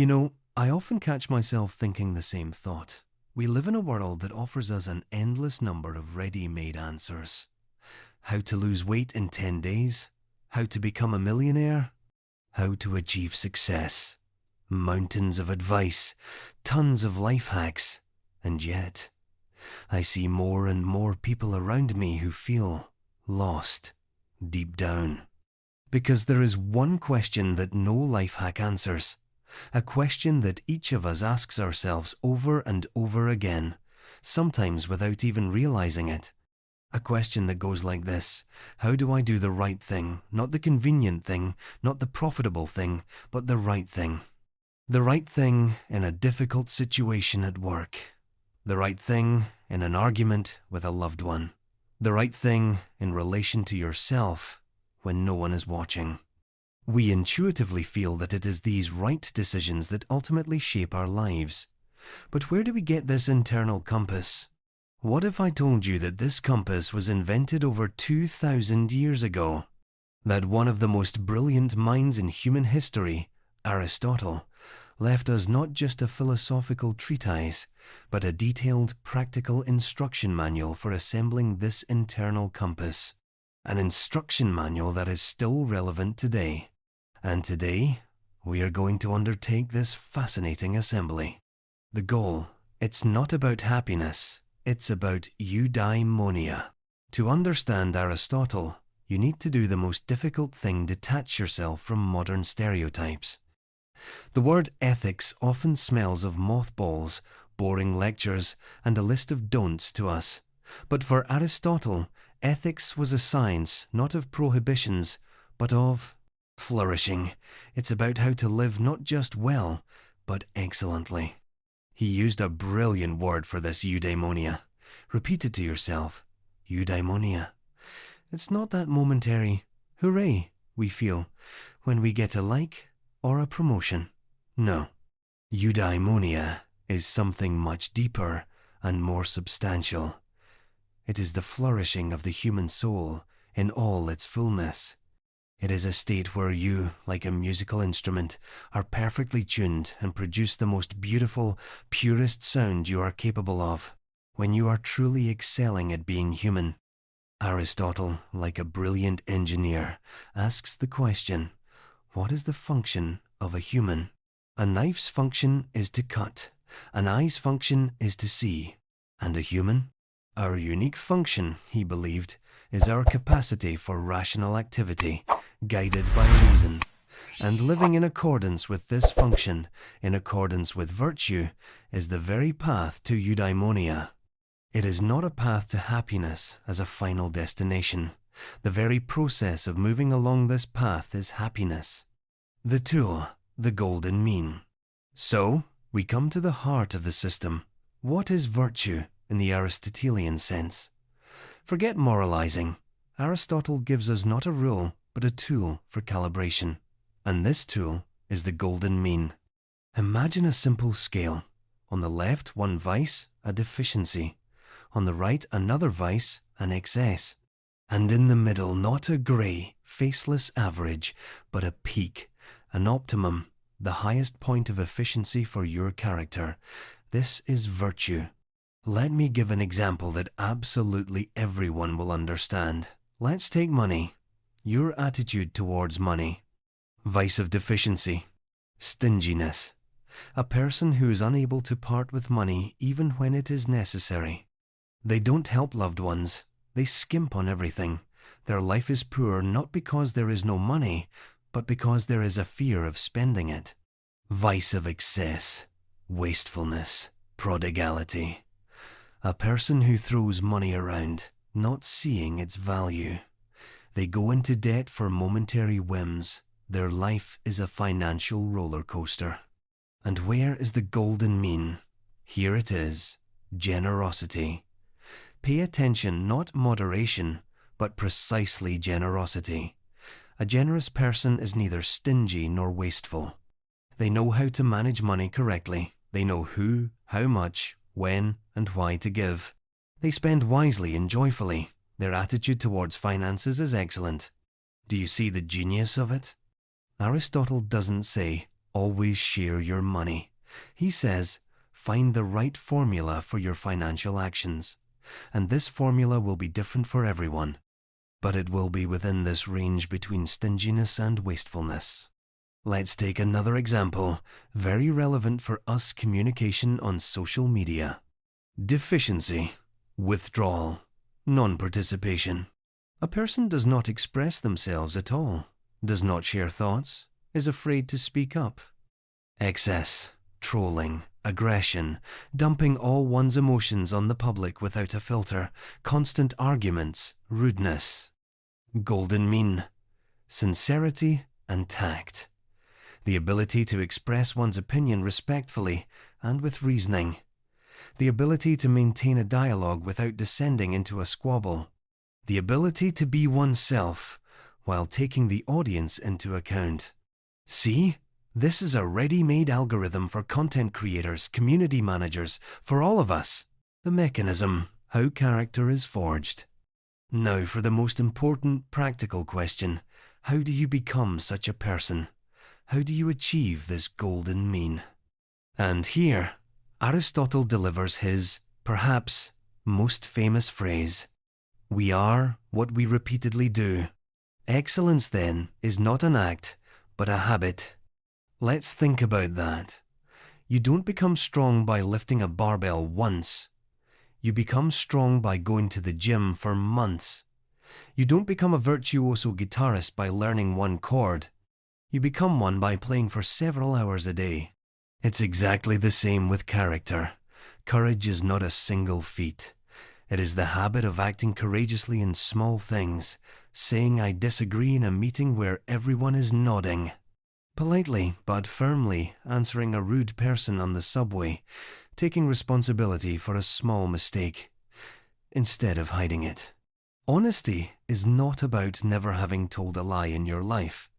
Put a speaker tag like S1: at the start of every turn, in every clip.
S1: I often catch myself thinking the same thought. We live in a world that offers us an endless number of ready-made answers. How to lose weight in 10 days, how to become a millionaire, how to achieve success. Mountains of advice, tons of life hacks, and yet, I see more and more people around me who feel lost deep down. Because there is one question that no life hack answers. A question that each of us asks ourselves over and over again, sometimes without even realizing it. A question that goes like this: how do I do the right thing? Not the convenient thing, not the profitable thing, but the right thing. The right thing in a difficult situation at work. The right thing in an argument with a loved one. The right thing in relation to yourself when no one is watching. We intuitively feel that it is these right decisions that ultimately shape our lives. But where do we get this internal compass? What if I told you that this compass was invented over 2,000 years ago? That one of the most brilliant minds in human history, Aristotle, left us not just a philosophical treatise, but a detailed practical instruction manual for assembling this internal compass. An instruction manual that is still relevant today. And today, we are going to undertake this fascinating assembly. The goal, it's not about happiness, it's about eudaimonia. To understand Aristotle, you need to do the most difficult thing: detach yourself from modern stereotypes. The word ethics often smells of mothballs, boring lectures, and a list of don'ts to us. But for Aristotle, ethics was a science not of prohibitions, but of flourishing. It's about how to live not just well, but excellently. He used a brilliant word for this: eudaimonia. Repeat it to yourself: eudaimonia. It's not that momentary hooray we feel when we get a like or a promotion. No. Eudaimonia is something much deeper and more substantial. It is the flourishing of the human soul in all its fullness. It is a state where you, like a musical instrument, are perfectly tuned and produce the most beautiful, purest sound you are capable of, when you are truly excelling at being human. Aristotle, like a brilliant engineer, asks the question: what is the function of a human? A knife's function is to cut, an eye's function is to see, and a human? Our unique function, he believed, is our capacity for rational activity, guided by reason. And living in accordance with this function, in accordance with virtue, is the very path to eudaimonia. It is not a path to happiness as a final destination. The very process of moving along this path is happiness. The tool, the golden mean. So, we come to the heart of the system. What is virtue in the Aristotelian sense? Forget moralizing. Aristotle gives us not a rule, but a tool for calibration. And this tool is the golden mean. Imagine a simple scale. On the left, one vice, a deficiency. On the right, another vice, an excess. And in the middle, not a grey, faceless average, but a peak, an optimum, the highest point of efficiency for your character. This is virtue. Let me give an example that absolutely everyone will understand. Let's take money. Your attitude towards money. Vice of deficiency. Stinginess. A person who is unable to part with money even when it is necessary. They don't help loved ones. They skimp on everything. Their life is poor not because there is no money, but because there is a fear of spending it. Vice of excess. Wastefulness. Prodigality. A person who throws money around, not seeing its value. They go into debt for momentary whims. Their life is a financial roller coaster. And where is the golden mean? Here it is: generosity. Pay attention, not moderation, but precisely generosity. A generous person is neither stingy nor wasteful. They know how to manage money correctly. They know who, how much, when, and why to give. They spend wisely and joyfully. Their attitude towards finances is excellent. Do you see the genius of it? Aristotle doesn't say, Always share your money. He says, find the right formula for your financial actions. And this formula will be different for everyone, but it will be within this range between stinginess and wastefulness. Let's take another example, very relevant for us communication on social media. Deficiency, withdrawal, non-participation. A person does not express themselves at all, does not share thoughts, is afraid to speak up. Excess, trolling, aggression, dumping all one's emotions on the public without a filter, constant arguments, rudeness. Golden mean, sincerity and tact. The ability to express one's opinion respectfully and with reasoning. The ability to maintain a dialogue without descending into a squabble. The ability to be oneself while taking the audience into account. See? This is a ready-made algorithm for content creators, community managers, for all of us. The mechanism, how character is forged. Now for the most important practical question. How do you become such a person? How do you achieve this golden mean? And here, Aristotle delivers his, perhaps, most famous phrase. We are what we repeatedly do. Excellence, then, is not an act, but a habit. Let's think about that. You don't become strong by lifting a barbell once. You become strong by going to the gym for months. You don't become a virtuoso guitarist by learning one chord. You become one by playing for several hours a day. It's exactly the same with character. Courage is not a single feat. It is the habit of acting courageously in small things, saying I disagree in a meeting where everyone is nodding. Politely but firmly answering a rude person on the subway, taking responsibility for a small mistake, instead of hiding it. Honesty is not about never having told a lie in your life.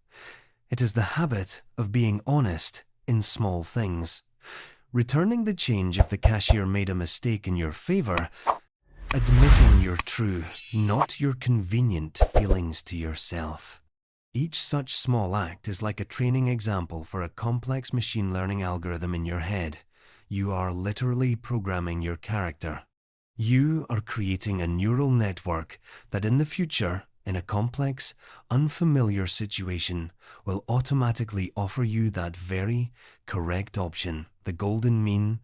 S1: It is the habit of being honest in small things. Returning the change if the cashier made a mistake in your favor, admitting your true, not your convenient feelings to yourself. Each such small act is like a training example for a complex machine learning algorithm in your head. You are literally programming your character. You are creating a neural network that in the future, in a complex, unfamiliar situation, will automatically offer you that very correct option, the golden mean.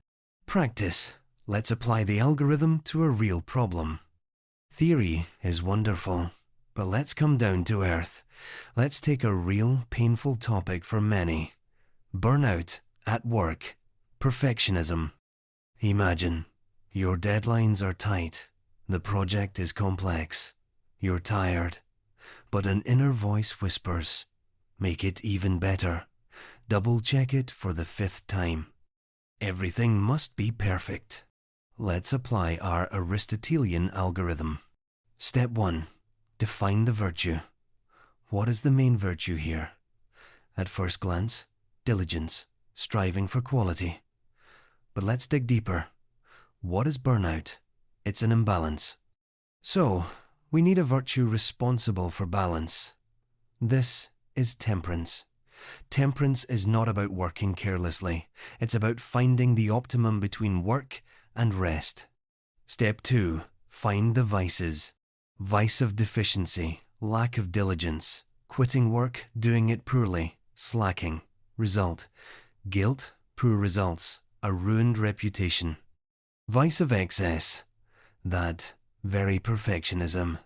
S1: Practice. Let's apply the algorithm to a real problem. Theory is wonderful, but let's come down to earth. Let's take a real, painful topic for many. Burnout at work. Perfectionism. Imagine, your deadlines are tight. The project is complex. You're tired, but an inner voice whispers, make it even better. Double check it for the 5th time. Everything must be perfect. Let's apply our Aristotelian algorithm. Step 1. Define the virtue. What is the main virtue here? At first glance, diligence, striving for quality. But let's dig deeper. What is burnout? It's an imbalance. So, we need a virtue responsible for balance. This is temperance. Temperance is not about working carelessly. It's about finding the optimum between work and rest. Step 2. Find the vices. Vice of deficiency, lack of diligence, quitting work, doing it poorly, slacking. Result: guilt, poor results, a ruined reputation. Vice of excess, that very perfectionism.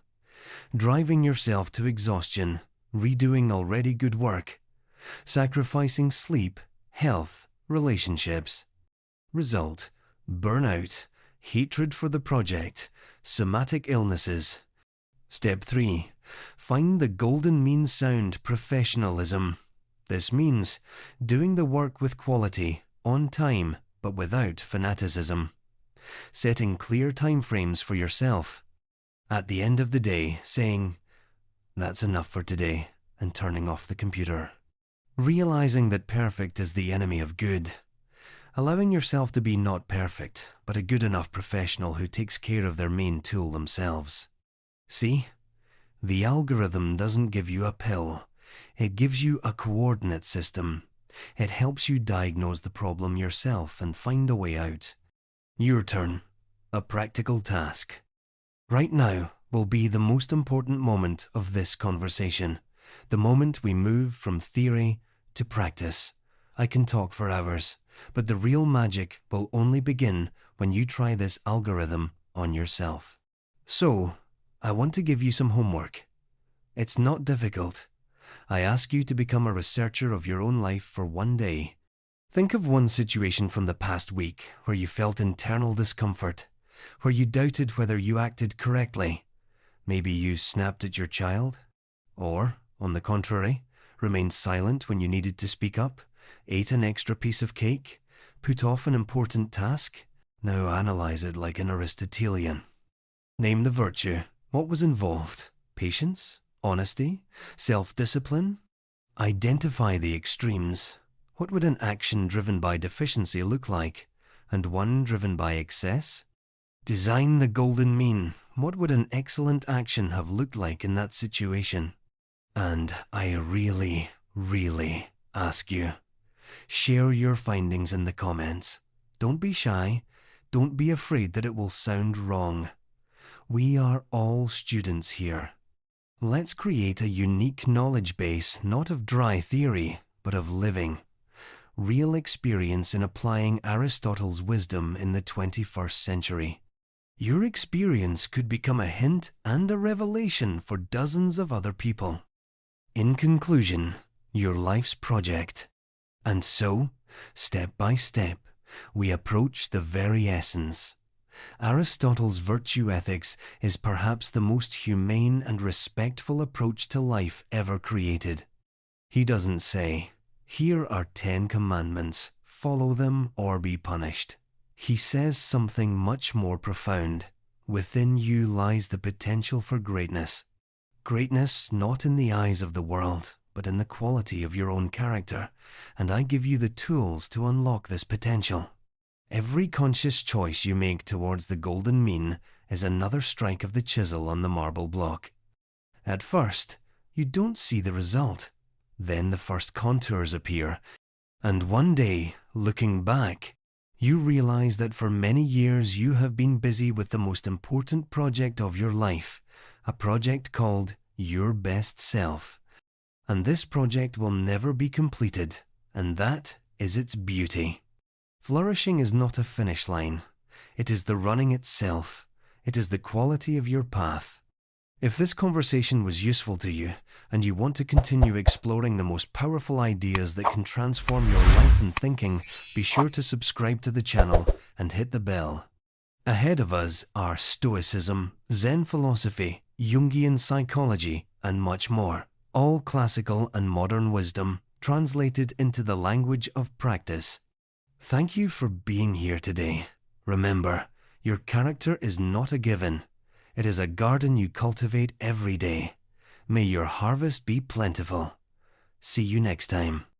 S1: Driving yourself to exhaustion, redoing already good work, sacrificing sleep, health, relationships. Result: burnout, hatred for the project, somatic illnesses. Step 3. Find the golden mean sound professionalism. This means doing the work with quality, on time, but without fanaticism. Setting clear timeframes for yourself. At the end of the day, saying, that's enough for today, and turning off the computer. Realizing that perfect is the enemy of good. Allowing yourself to be not perfect, but a good enough professional who takes care of their main tool themselves. See? The algorithm doesn't give you a pill. It gives you a coordinate system. It helps you diagnose the problem yourself and find a way out. Your turn. A practical task. Right now will be the most important moment of this conversation, the moment we move from theory to practice. I can talk for hours, but the real magic will only begin when you try this algorithm on yourself. So, I want to give you some homework. It's not difficult. I ask you to become a researcher of your own life for one day. Think of one situation from the past week where you felt internal discomfort, where you doubted whether you acted correctly. Maybe you snapped at your child, or, on the contrary, remained silent when you needed to speak up, ate an extra piece of cake, put off an important task. Now analyze it like an Aristotelian. Name the virtue. What was involved? Patience? Honesty? Self-discipline? Identify the extremes. What would an action driven by deficiency look like, and one driven by excess? Design the golden mean. What would an excellent action have looked like in that situation? And I really ask you, share your findings in the comments. Don't be shy. Don't be afraid that it will sound wrong. We are all students here. Let's create a unique knowledge base, not of dry theory, but of living, real experience in applying Aristotle's wisdom in the 21st century. Your experience could become a hint and a revelation for dozens of other people. In conclusion, your life's project. And so, step by step, we approach the very essence. Aristotle's virtue ethics is perhaps the most humane and respectful approach to life ever created. He doesn't say, "Here are 10 commandments, follow them or be punished." He says something much more profound. Within you lies the potential for greatness. Greatness not in the eyes of the world, but in the quality of your own character, and I give you the tools to unlock this potential. Every conscious choice you make towards the golden mean is another strike of the chisel on the marble block. At first, you don't see the result. Then the first contours appear, and one day, looking back, you realize that for many years you have been busy with the most important project of your life, a project called your best self. And this project will never be completed, and that is its beauty. Flourishing is not a finish line. It is the running itself. It is the quality of your path. If this conversation was useful to you, and you want to continue exploring the most powerful ideas that can transform your life and thinking, be sure to subscribe to the channel and hit the bell. Ahead of us are Stoicism, Zen philosophy, Jungian psychology, and much more. All classical and modern wisdom translated into the language of practice. Thank you for being here today. Remember, your character is not a given. It is a garden you cultivate every day. May your harvest be plentiful. See you next time.